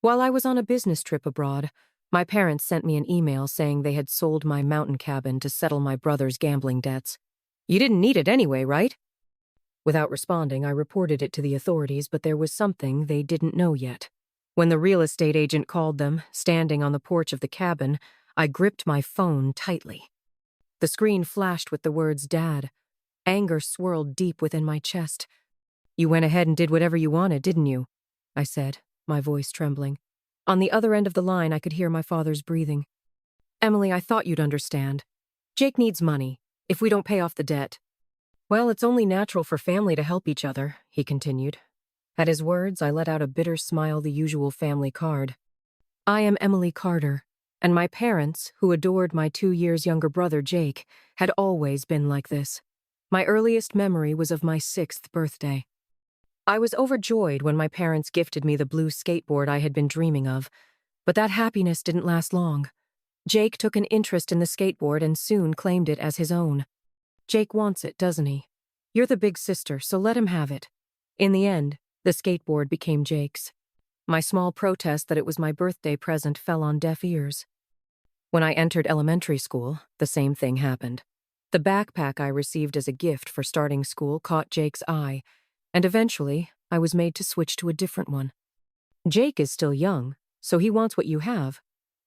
While I was on a business trip abroad, my parents sent me an email saying they had sold my mountain cabin to settle my brother's gambling debts. You didn't need it anyway, right? Without responding, I reported it to the authorities, but there was something they didn't know yet. When the real estate agent called them, standing on the porch of the cabin, I gripped my phone tightly. The screen flashed with the words Dad. Anger swirled deep within my chest. You went ahead and did whatever you wanted, didn't you? I said, my voice trembling. On the other end of the line, I could hear my father's breathing. Emily, I thought you'd understand. Jake needs money, if we don't pay off the debt. Well, it's only natural for family to help each other, he continued. At his words, I let out a bitter smile, the usual family card. I am Emily Carter, and my parents, who adored my 2 years younger brother Jake, had always been like this. My earliest memory was of my 6th birthday. I was overjoyed when my parents gifted me the blue skateboard I had been dreaming of, but that happiness didn't last long. Jake took an interest in the skateboard and soon claimed it as his own. Jake wants it, doesn't he? You're the big sister, so let him have it. In the end, the skateboard became Jake's. My small protest that it was my birthday present fell on deaf ears. When I entered elementary school, the same thing happened. The backpack I received as a gift for starting school caught Jake's eye, and eventually I was made to switch to a different one. Jake is still young, so he wants what you have,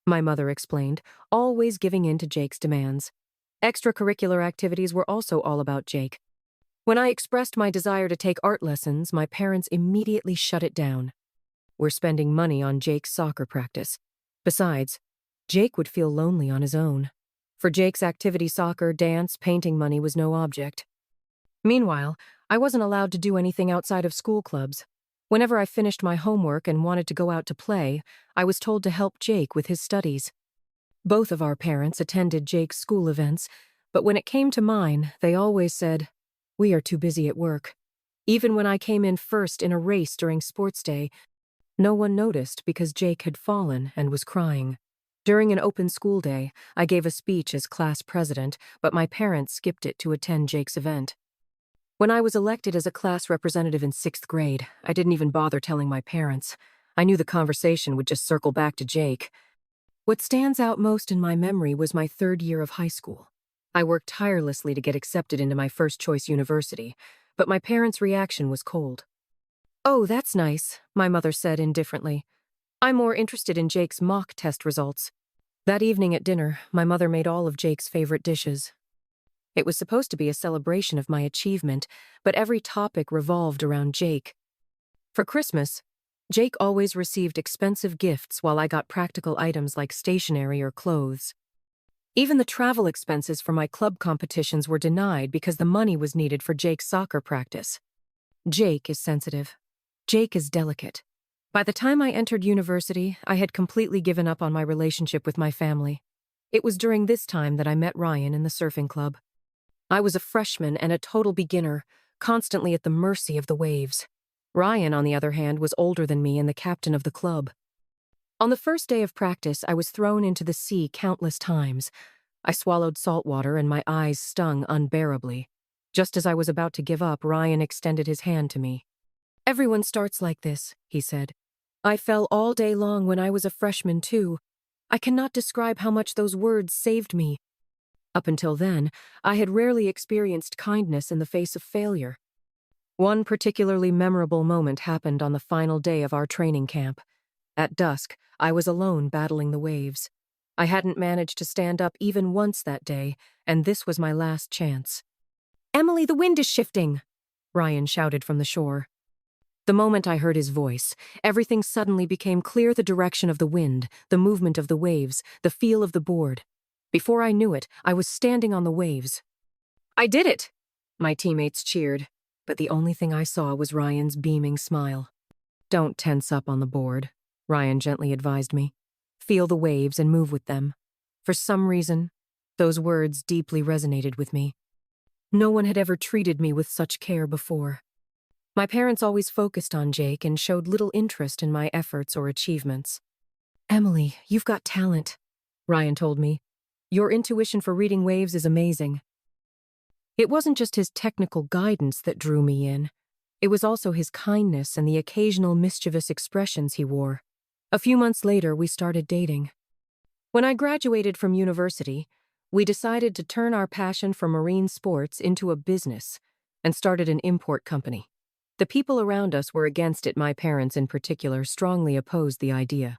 my mother explained, always giving in to Jake's demands. Extracurricular activities were also all about Jake. When I expressed my desire to take art lessons, my parents immediately shut it down. We're spending money on Jake's soccer practice. Besides, Jake would feel lonely on his own. For Jake's activity, soccer, dance, painting money was no object. Meanwhile, I wasn't allowed to do anything outside of school clubs. Whenever I finished my homework and wanted to go out to play, I was told to help Jake with his studies. Both of our parents attended Jake's school events, but when it came to mine, they always said, "We are too busy at work." Even when I came in first in a race during sports day, no one noticed because Jake had fallen and was crying. During an open school day, I gave a speech as class president, but my parents skipped it to attend Jake's event. When I was elected as a class representative in 6th grade, I didn't even bother telling my parents. I knew the conversation would just circle back to Jake. What stands out most in my memory was my 3rd year of high school. I worked tirelessly to get accepted into my first-choice university, but my parents' reaction was cold. "Oh, that's nice," my mother said indifferently. "I'm more interested in Jake's mock test results." That evening at dinner, my mother made all of Jake's favorite dishes. It was supposed to be a celebration of my achievement, but every topic revolved around Jake. For Christmas, Jake always received expensive gifts while I got practical items like stationery or clothes. Even the travel expenses for my club competitions were denied because the money was needed for Jake's soccer practice. Jake is sensitive. Jake is delicate. By the time I entered university, I had completely given up on my relationship with my family. It was during this time that I met Ryan in the surfing club. I was a freshman and a total beginner, constantly at the mercy of the waves. Ryan, on the other hand, was older than me and the captain of the club. On the first day of practice, I was thrown into the sea countless times. I swallowed salt water and my eyes stung unbearably. Just as I was about to give up, Ryan extended his hand to me. "Everyone starts like this," he said. "I fell all day long when I was a freshman, too. I cannot describe how much those words saved me." Up until then, I had rarely experienced kindness in the face of failure. One particularly memorable moment happened on the final day of our training camp. At dusk, I was alone battling the waves. I hadn't managed to stand up even once that day, and this was my last chance. "Emily, the wind is shifting!" Ryan shouted from the shore. The moment I heard his voice, everything suddenly became clear: the direction of the wind, the movement of the waves, the feel of the board. Before I knew it, I was standing on the waves. "I did it!" My teammates cheered, but the only thing I saw was Ryan's beaming smile. "Don't tense up on the board," Ryan gently advised me. "Feel the waves and move with them." For some reason, those words deeply resonated with me. No one had ever treated me with such care before. My parents always focused on Jake and showed little interest in my efforts or achievements. "Emily, you've got talent," Ryan told me. "Your intuition for reading waves is amazing." It wasn't just his technical guidance that drew me in. It was also his kindness and the occasional mischievous expressions he wore. A few months later, we started dating. When I graduated from university, we decided to turn our passion for marine sports into a business and started an import company. The people around us were against it. My parents, in particular, strongly opposed the idea.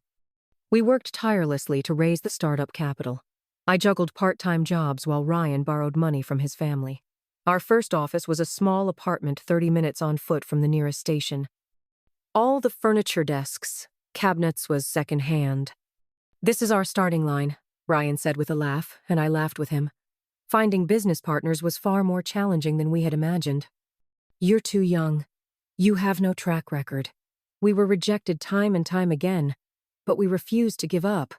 We worked tirelessly to raise the startup capital. I juggled part-time jobs while Ryan borrowed money from his family. Our first office was a small apartment 30 minutes on foot from the nearest station. All the furniture desks, cabinets was second-hand. "This is our starting line," Ryan said with a laugh, and I laughed with him. Finding business partners was far more challenging than we had imagined. "You're too young. You have no track record." We were rejected time and time again, but we refused to give up.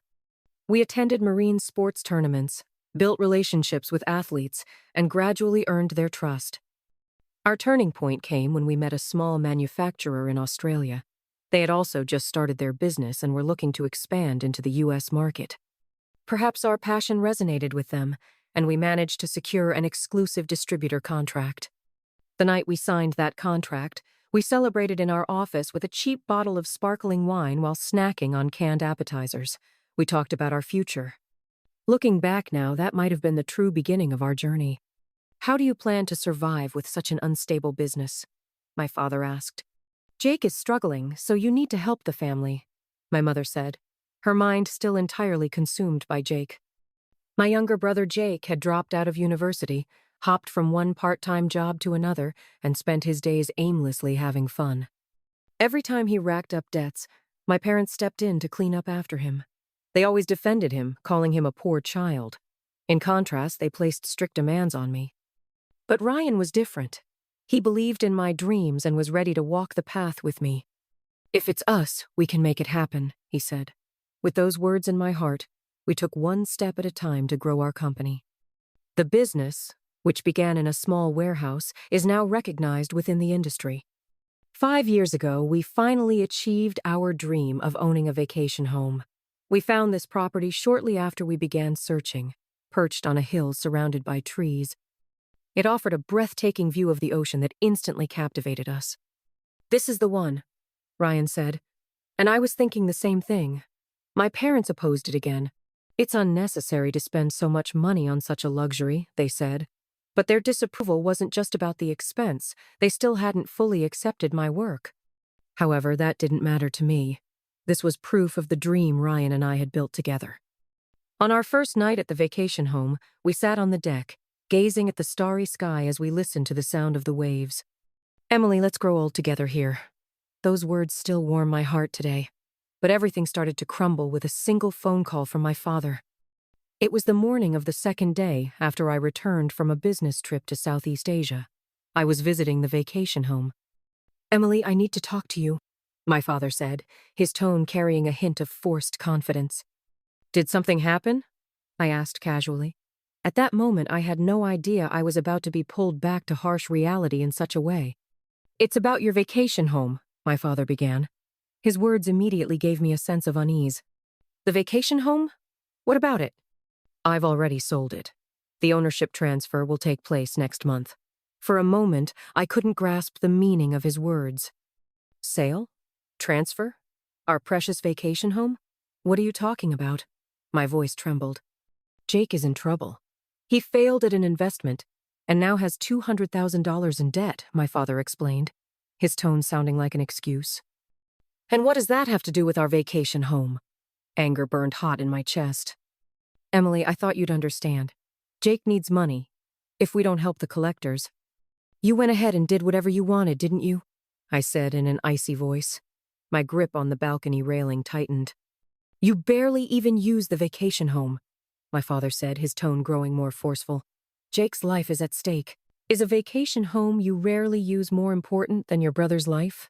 We attended marine sports tournaments, built relationships with athletes, and gradually earned their trust. Our turning point came when we met a small manufacturer in Australia. They had also just started their business and were looking to expand into the U.S. market. Perhaps our passion resonated with them, and we managed to secure an exclusive distributor contract. The night we signed that contract, we celebrated in our office with a cheap bottle of sparkling wine while snacking on canned appetizers. We talked about our future. Looking back now, that might have been the true beginning of our journey. "How do you plan to survive with such an unstable business?" my father asked. "Jake is struggling, so you need to help the family," my mother said, her mind still entirely consumed by Jake. My younger brother Jake had dropped out of university, hopped from one part-time job to another, and spent his days aimlessly having fun. Every time he racked up debts, my parents stepped in to clean up after him. They always defended him, calling him a poor child. In contrast, they placed strict demands on me. But Ryan was different. He believed in my dreams and was ready to walk the path with me. "If it's us, we can make it happen," he said. With those words in my heart, we took one step at a time to grow our company. The business, which began in a small warehouse, is now recognized within the industry. 5 years ago, we finally achieved our dream of owning a vacation home. We found this property shortly after we began searching, perched on a hill surrounded by trees. It offered a breathtaking view of the ocean that instantly captivated us. "This is the one," Ryan said, and I was thinking the same thing. My parents opposed it again. "It's unnecessary to spend so much money on such a luxury," they said. But their disapproval wasn't just about the expense. They still hadn't fully accepted my work. However, that didn't matter to me. This was proof of the dream Ryan and I had built together. On our first night at the vacation home, we sat on the deck, gazing at the starry sky as we listened to the sound of the waves. "Emily, let's grow old together here." Those words still warm my heart today. But everything started to crumble with a single phone call from my father. It was the morning of the second day after I returned from a business trip to Southeast Asia. I was visiting the vacation home. "Emily, I need to talk to you," my father said, his tone carrying a hint of forced confidence. "Did something happen?" I asked casually. At that moment, I had no idea I was about to be pulled back to harsh reality in such a way. "It's about your vacation home," my father began. His words immediately gave me a sense of unease. "The vacation home? What about it?" "I've already sold it. The ownership transfer will take place next month." For a moment, I couldn't grasp the meaning of his words. "Sale? Transfer? Our precious vacation home? What are you talking about?" My voice trembled. "Jake is in trouble. He failed at an investment and now has $200,000 in debt," my father explained, his tone sounding like an excuse. "And what does that have to do with our vacation home?" Anger burned hot in my chest. "Emily, I thought you'd understand. Jake needs money. If we don't help the collectors." "You went ahead and did whatever you wanted, didn't you?" I said in an icy voice. My grip on the balcony railing tightened. "You barely even used the vacation home," my father said, his tone growing more forceful. "Jake's life is at stake. Is a vacation home you rarely use more important than your brother's life?"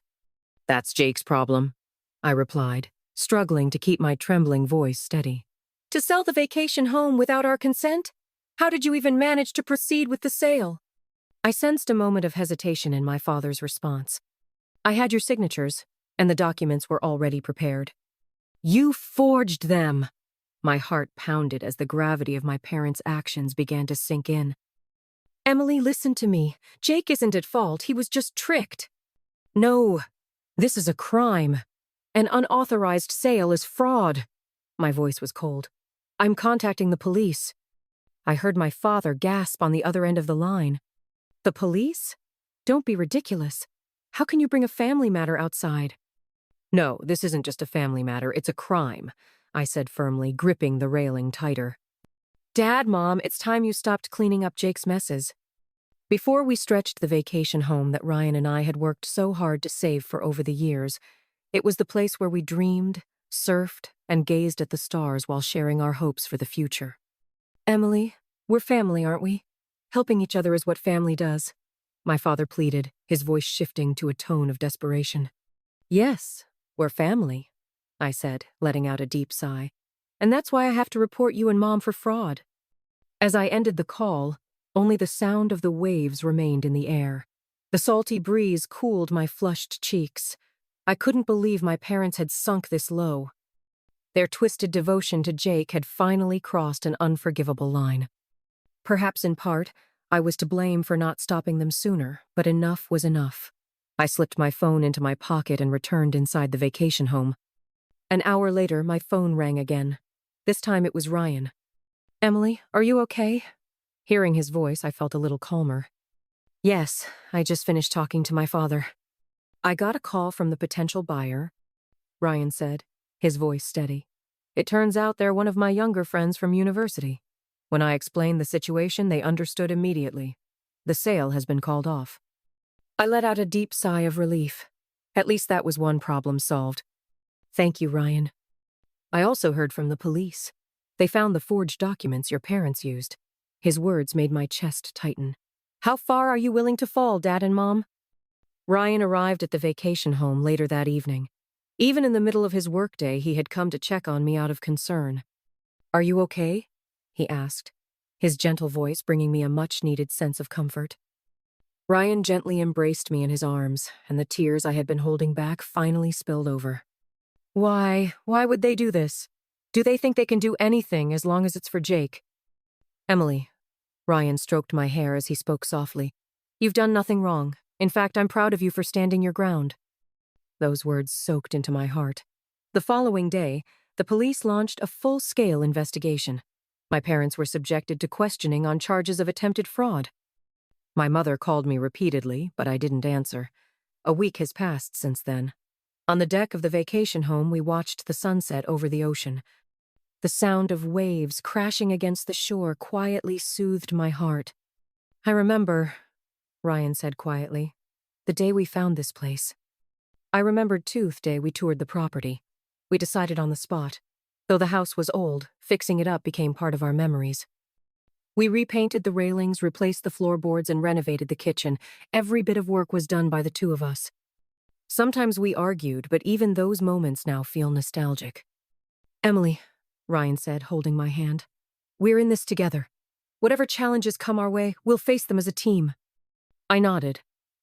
"That's Jake's problem," I replied, struggling to keep my trembling voice steady. "To sell the vacation home without our consent? How did you even manage to proceed with the sale?" I sensed a moment of hesitation in my father's response. "I had your signatures, and the documents were already prepared." "You forged them!" My heart pounded as the gravity of my parents' actions began to sink in. "Emily, listen to me. Jake isn't at fault. He was just tricked." "No, this is a crime. An unauthorized sale is fraud. My voice was cold. I'm contacting the police. I heard my father gasp on the other end of the line. The police? Don't be ridiculous. How can you bring a family matter outside? No, this isn't just a family matter, it's a crime, I said firmly, gripping the railing tighter. Dad, Mom, it's time you stopped cleaning up Jake's messes. Before we stretched the vacation home that Ryan and I had worked so hard to save for over the years, it was the place where we dreamed, surfed, and gazed at the stars while sharing our hopes for the future. Emily, we're family, aren't we? Helping each other is what family does. My father pleaded, his voice shifting to a tone of desperation. Yes, we're family, I said, letting out a deep sigh. And that's why I have to report you and Mom for fraud. As I ended the call, only the sound of the waves remained in the air. The salty breeze cooled my flushed cheeks. I couldn't believe my parents had sunk this low. Their twisted devotion to Jake had finally crossed an unforgivable line. Perhaps in part, I was to blame for not stopping them sooner, but enough was enough. I slipped my phone into my pocket and returned inside the vacation home. An hour later, my phone rang again. This time it was Ryan. Emily, are you okay? Hearing his voice, I felt a little calmer. Yes, I just finished talking to my father. I got a call from the potential buyer, Ryan said, his voice steady. It turns out they're one of my younger friends from university. When I explained the situation, they understood immediately. The sale has been called off. I let out a deep sigh of relief. At least that was one problem solved. Thank you, Ryan. I also heard from the police. They found the forged documents your parents used. His words made my chest tighten. How far are you willing to fall, Dad and Mom? Ryan arrived at the vacation home later that evening. Even in the middle of his workday, he had come to check on me out of concern. Are you okay? He asked, his gentle voice bringing me a much-needed sense of comfort. Ryan gently embraced me in his arms, and the tears I had been holding back finally spilled over. Why would they do this? Do they think they can do anything as long as it's for Jake? Emily, Ryan stroked my hair as he spoke softly. You've done nothing wrong. In fact, I'm proud of you for standing your ground. Those words soaked into my heart. The following day, the police launched a full-scale investigation. My parents were subjected to questioning on charges of attempted fraud. My mother called me repeatedly, but I didn't answer. A week has passed since then. On the deck of the vacation home, we watched the sunset over the ocean. The sound of waves crashing against the shore quietly soothed my heart. I remember, Ryan said quietly, the day we found this place. I remembered, too, the day we toured the property. We decided on the spot. Though the house was old, fixing it up became part of our memories. We repainted the railings, replaced the floorboards, and renovated the kitchen. Every bit of work was done by the two of us. Sometimes we argued, but even those moments now feel nostalgic. Emily, Ryan said, holding my hand. We're in this together. Whatever challenges come our way, we'll face them as a team. I nodded.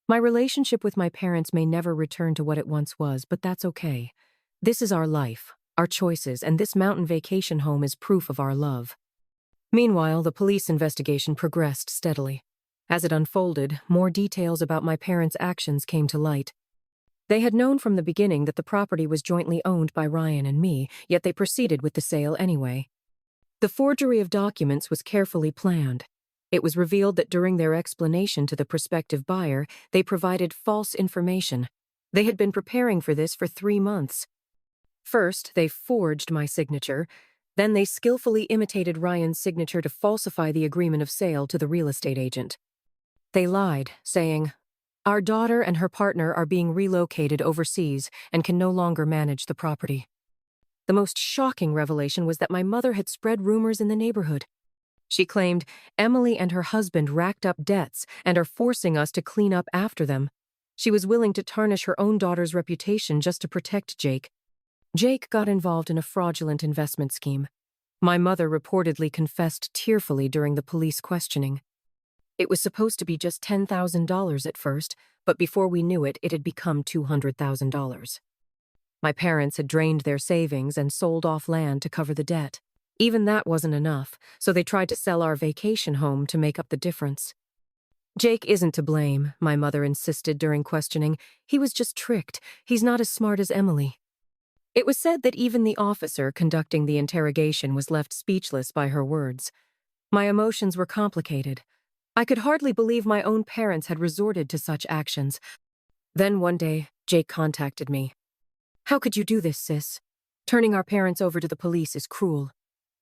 My relationship with my parents may never return to what it once was, but that's okay. This is our life, our choices, and this mountain vacation home is proof of our love. Meanwhile, the police investigation progressed steadily. As it unfolded, more details about my parents' actions came to light. They had known from the beginning that the property was jointly owned by Ryan and me, yet they proceeded with the sale anyway. The forgery of documents was carefully planned. It was revealed that during their explanation to the prospective buyer, they provided false information. They had been preparing for this for 3 months. First, they forged my signature. Then they skillfully imitated Ryan's signature to falsify the agreement of sale to the real estate agent. They lied, saying, "Our daughter and her partner are being relocated overseas and can no longer manage the property." The most shocking revelation was that my mother had spread rumors in the neighborhood. She claimed Emily and her husband racked up debts and are forcing us to clean up after them. She was willing to tarnish her own daughter's reputation just to protect Jake. Jake got involved in a fraudulent investment scheme. My mother reportedly confessed tearfully during the police questioning. It was supposed to be just $10,000 at first, but before we knew it, it had become $200,000. My parents had drained their savings and sold off land to cover the debt. Even that wasn't enough, so they tried to sell our vacation home to make up the difference. Jake isn't to blame, my mother insisted during questioning. He was just tricked. He's not as smart as Emily. It was said that even the officer conducting the interrogation was left speechless by her words. My emotions were complicated. I could hardly believe my own parents had resorted to such actions. Then one day, Jake contacted me. "How could you do this, sis? Turning our parents over to the police is cruel."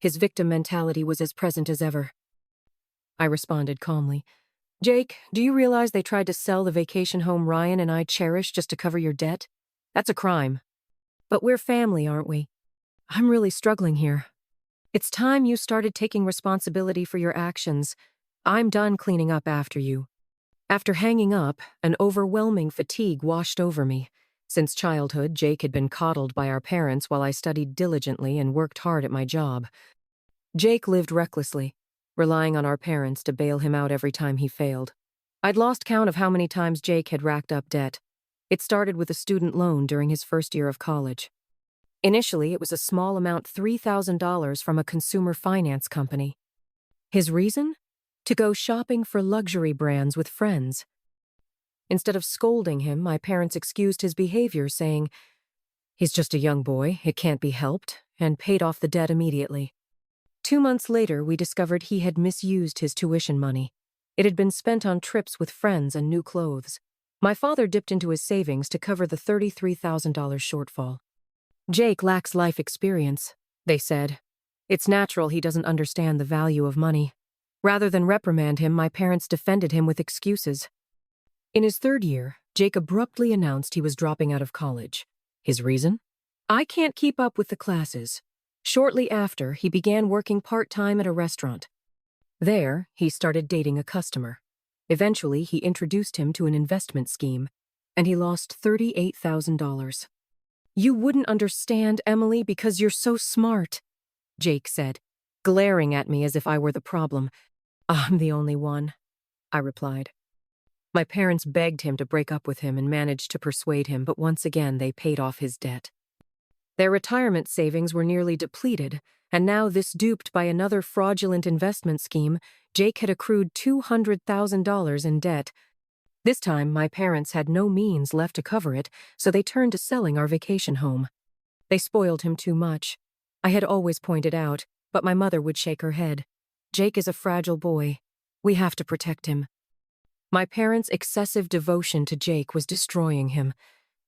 His victim mentality was as present as ever. I responded calmly. "Jake, do you realize they tried to sell the vacation home Ryan and I cherish just to cover your debt? That's a crime. But we're family, aren't we? I'm really struggling here. It's time you started taking responsibility for your actions. I'm done cleaning up after you." After hanging up, an overwhelming fatigue washed over me. Since childhood, Jake had been coddled by our parents while I studied diligently and worked hard at my job. Jake lived recklessly, relying on our parents to bail him out every time he failed. I'd lost count of how many times Jake had racked up debt. It started with a student loan during his first year of college. Initially, it was a small amount, $3,000 from a consumer finance company. His reason? To go shopping for luxury brands with friends. Instead of scolding him, my parents excused his behavior, saying, "He's just a young boy, it can't be helped," and paid off the debt immediately. 2 months later, we discovered he had misused his tuition money. It had been spent on trips with friends and new clothes. My father dipped into his savings to cover the $33,000 shortfall. "Jake lacks life experience," they said. "It's natural he doesn't understand the value of money." Rather than reprimand him, my parents defended him with excuses. In his 3rd year, Jake abruptly announced he was dropping out of college. His reason? "I can't keep up with the classes." Shortly after, he began working part-time at a restaurant. There, he started dating a customer. Eventually, he introduced him to an investment scheme, and he lost $38,000. "You wouldn't understand, Emily, because you're so smart," Jake said, glaring at me as if I were the problem. "I'm the only one," I replied. My parents begged him to break up with him and managed to persuade him, but once again they paid off his debt. Their retirement savings were nearly depleted, and now this duped by another fraudulent investment scheme, Jake had accrued $200,000 in debt. This time, my parents had no means left to cover it, so they turned to selling our vacation home. They spoiled him too much. I had always pointed out, but my mother would shake her head. "Jake is a fragile boy. We have to protect him." My parents' excessive devotion to Jake was destroying him.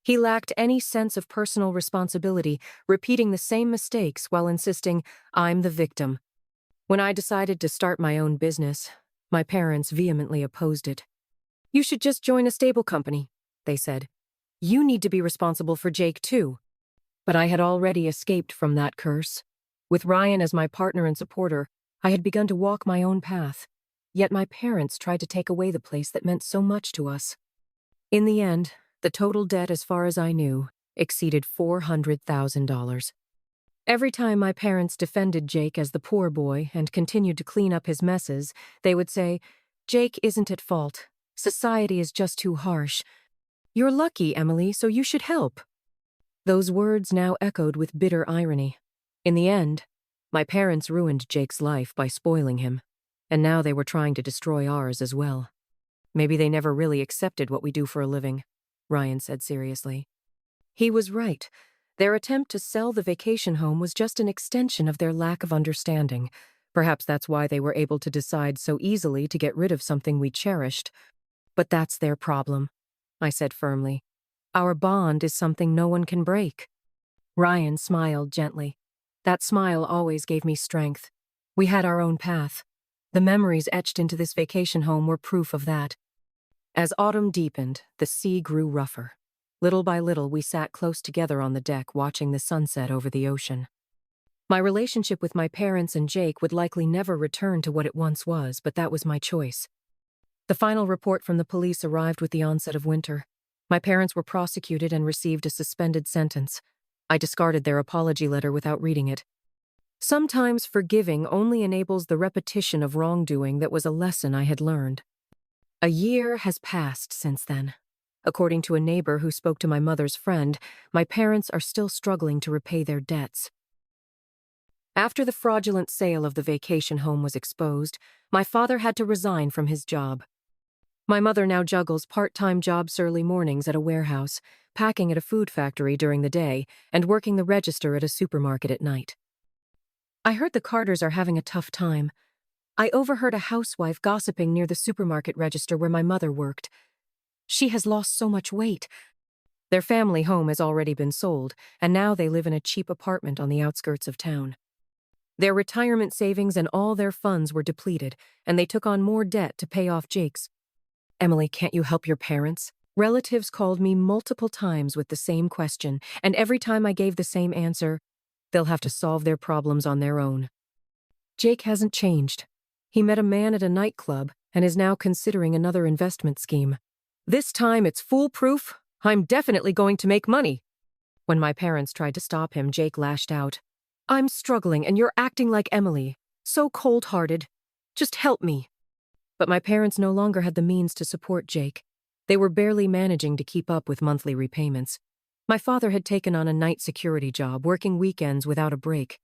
He lacked any sense of personal responsibility, repeating the same mistakes while insisting, "I'm the victim." When I decided to start my own business, my parents vehemently opposed it. "You should just join a stable company," they said. "You need to be responsible for Jake, too." But I had already escaped from that curse. With Ryan as my partner and supporter, I had begun to walk my own path. Yet my parents tried to take away the place that meant so much to us. In the end, the total debt, as far as I knew, exceeded $400,000. Every time my parents defended Jake as the poor boy and continued to clean up his messes, they would say, "Jake isn't at fault. Society is just too harsh. You're lucky, Emily, so you should help." Those words now echoed with bitter irony. In the end, my parents ruined Jake's life by spoiling him, and now they were trying to destroy ours as well. "Maybe they never really accepted what we do for a living," Ryan said seriously. He was right. Their attempt to sell the vacation home was just an extension of their lack of understanding. Perhaps that's why they were able to decide so easily to get rid of something we cherished. But that's their problem, I said firmly. Our bond is something no one can break. Ryan smiled gently. That smile always gave me strength. We had our own path. The memories etched into this vacation home were proof of that. As autumn deepened, the sea grew rougher. Little by little, we sat close together on the deck watching the sunset over the ocean. My relationship with my parents and Jake would likely never return to what it once was, but that was my choice. The final report from the police arrived with the onset of winter. My parents were prosecuted and received a suspended sentence. I discarded their apology letter without reading it. Sometimes forgiving only enables the repetition of wrongdoing that was a lesson I had learned. A year has passed since then. According to a neighbor who spoke to my mother's friend, my parents are still struggling to repay their debts. After the fraudulent sale of the vacation home was exposed, my father had to resign from his job. My mother now juggles part-time jobs early mornings at a warehouse, packing at a food factory during the day and working the register at a supermarket at night. I heard the Carters are having a tough time. I overheard a housewife gossiping near the supermarket register where my mother worked. She has lost so much weight. Their family home has already been sold, and now they live in a cheap apartment on the outskirts of town. Their retirement savings and all their funds were depleted, and they took on more debt to pay off Jake's. Emily, can't you help your parents? Relatives called me multiple times with the same question, and every time I gave the same answer, they'll have to solve their problems on their own. Jake hasn't changed. He met a man at a nightclub and is now considering another investment scheme. This time it's foolproof. I'm definitely going to make money. When my parents tried to stop him, Jake lashed out. I'm struggling and you're acting like Emily. So cold-hearted. Just help me. But my parents no longer had the means to support Jake. They were barely managing to keep up with monthly repayments. My father had taken on a night security job, working weekends without a break.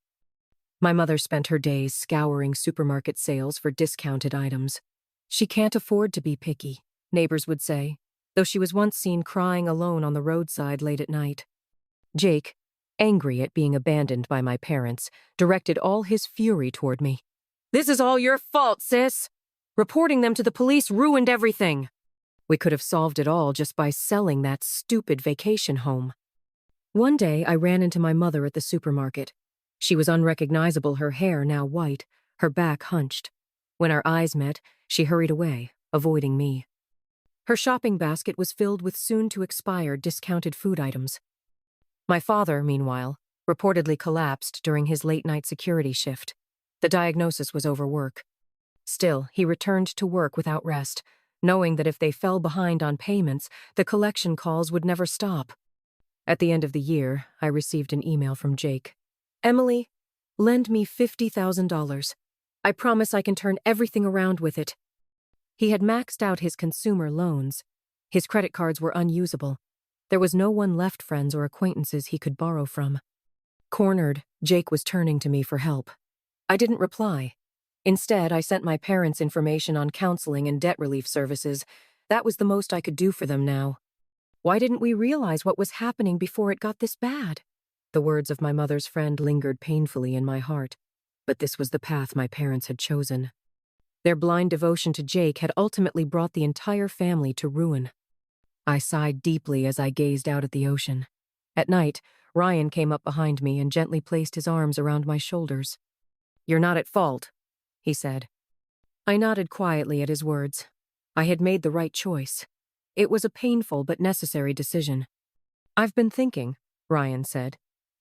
My mother spent her days scouring supermarket sales for discounted items. She can't afford to be picky, neighbors would say, though she was once seen crying alone on the roadside late at night. Jake, angry at being abandoned by my parents, directed all his fury toward me. This is all your fault, sis! Reporting them to the police ruined everything. We could have solved it all just by selling that stupid vacation home. One day, I ran into my mother at the supermarket. She was unrecognizable, her hair now white, her back hunched. When our eyes met, she hurried away, avoiding me. Her shopping basket was filled with soon-to-expire discounted food items. My father, meanwhile, reportedly collapsed during his late-night security shift. The diagnosis was overwork. Still, he returned to work without rest, knowing that if they fell behind on payments, the collection calls would never stop. At the end of the year, I received an email from Jake. Emily, lend me $50,000. I promise I can turn everything around with it. He had maxed out his consumer loans. His credit cards were unusable. There was no one left, friends or acquaintances he could borrow from. Cornered, Jake was turning to me for help. I didn't reply. Instead, I sent my parents information on counseling and debt relief services. That was the most I could do for them now. Why didn't we realize what was happening before it got this bad? The words of my mother's friend lingered painfully in my heart. But this was the path my parents had chosen. Their blind devotion to Jake had ultimately brought the entire family to ruin. I sighed deeply as I gazed out at the ocean. At night, Ryan came up behind me and gently placed his arms around my shoulders. You're not at fault, he said. I nodded quietly at his words. I had made the right choice. It was a painful but necessary decision. I've been thinking, Ryan said,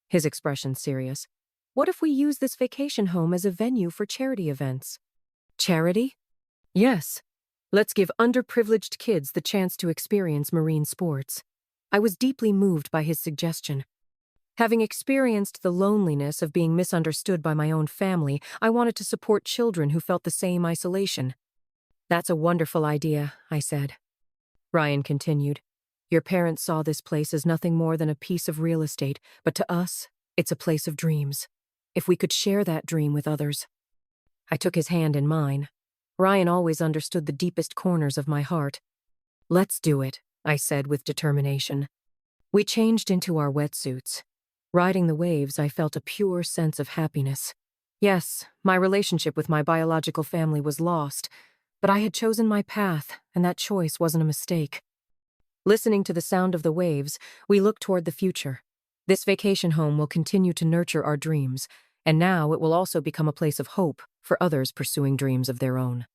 his expression serious. What if we use this vacation home as a venue for charity events? Charity? Yes. Let's give underprivileged kids the chance to experience marine sports. I was deeply moved by his suggestion. Having experienced the loneliness of being misunderstood by my own family, I wanted to support children who felt the same isolation. That's a wonderful idea, I said. Ryan continued. Your parents saw this place as nothing more than a piece of real estate, but to us, it's a place of dreams. If we could share that dream with others. I took his hand in mine. Ryan always understood the deepest corners of my heart. Let's do it, I said with determination. We changed into our wetsuits. Riding the waves, I felt a pure sense of happiness. Yes, my relationship with my biological family was lost, but I had chosen my path, and that choice wasn't a mistake. Listening to the sound of the waves, we looked toward the future. This vacation home will continue to nurture our dreams, and now it will also become a place of hope for others pursuing dreams of their own.